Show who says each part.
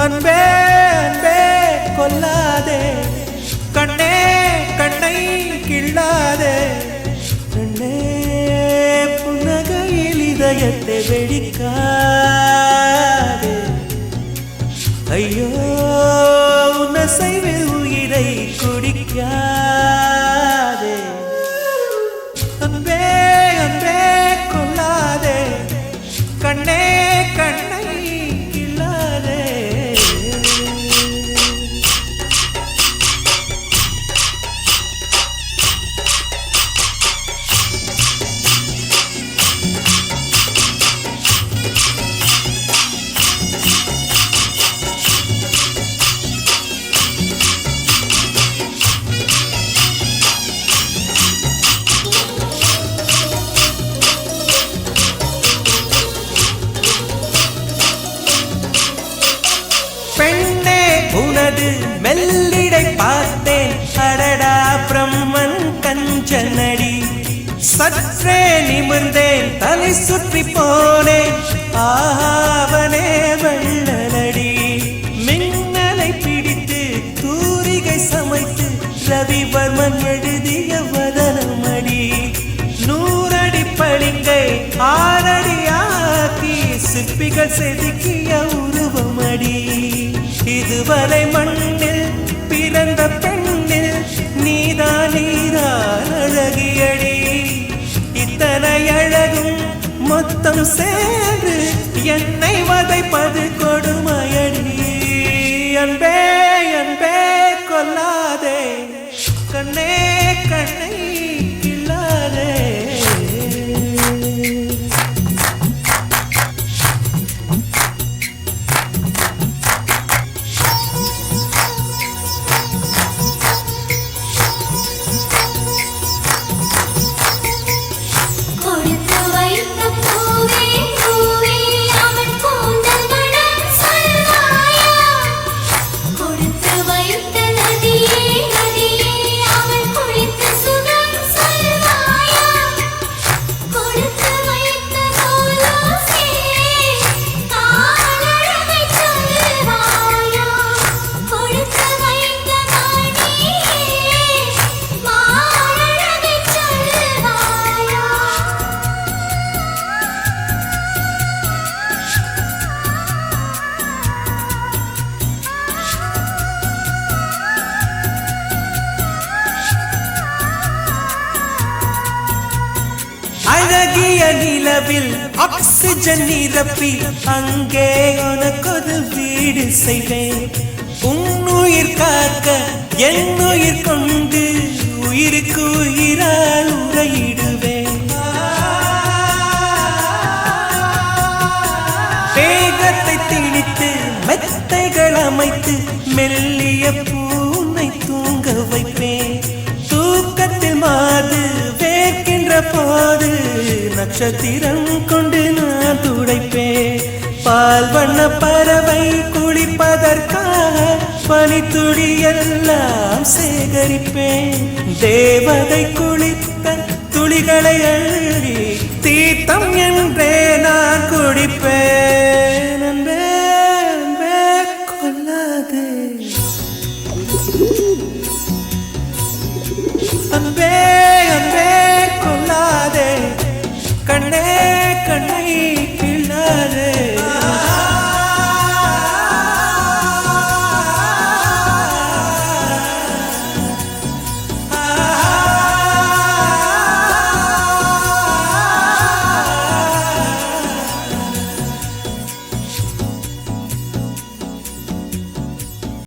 Speaker 1: அன்பே அன்பே கொல்லாதே, கண்ணே கண்ணை கிள்ளாதே, கண்ணே புன்னகையில் இதயத்தை வெடிக்காதே, ஐயோ உன்னசைவில் உயிரை குடிக்காதே. அன்பே அன்பே கொல்லாதே, கண்ணே கண்ணை கிள்ளாதே. பெண்ணே உனது மெல்லிடை பார்த்தேன், அடடா பிரம்மன் கஞ்சனடி. சற்றே நிமிர்ந்தேன், தலை சுற்றி போனேன், ஆவனே வெள்ளனடி. மின்னலை பிடித்து தூரிகை சமைத்து ரவிவர்மன் எழுதிய வதனமடி. 100 அடி பளிங்கை 6 அடியாக்கி சிற்பிகள் செதுக்கிய உருவமடி. இதுவரை மண்ணில் பிறந்த பெண்ணில் நீதான் நீதான் அழகியடி. இத்தனை அழகும் மொத்தம் சேர்ந்து என்னை வதைப்பது கொடுமையடி. அன்பே அன்பே கொல்லாதே, கண்ணே கண்ணை கிள்ளாதே. அழகிய நிலவில் ஆக்சிஜன் நிரப்பி அங்கே உனக்கொரு வீடு செய்வேன். உன்னுயிர் காக்க என் உயிர் கொண்டு உயிருக்கு உயிரால் உரையிடுவேன். வேகத்தை திணித்து மெத்தைகள் அமைத்து மெல்லிய பூனை தூங்க வைப்பேன். தூக்கத்தில் மாது வேர்க்கின்ற போது நட்சத்திரம் கொண்டு நான் துடைப்பேன். பால் வண்ண பறவை குளிப்பதற்காக பனித்துளி எல்லாம் சேகரிப்பேன். தேவதை குளித்த துளிகளை அள்ளி தீர்த்தம் என்றே நான் குடிப்பேன்.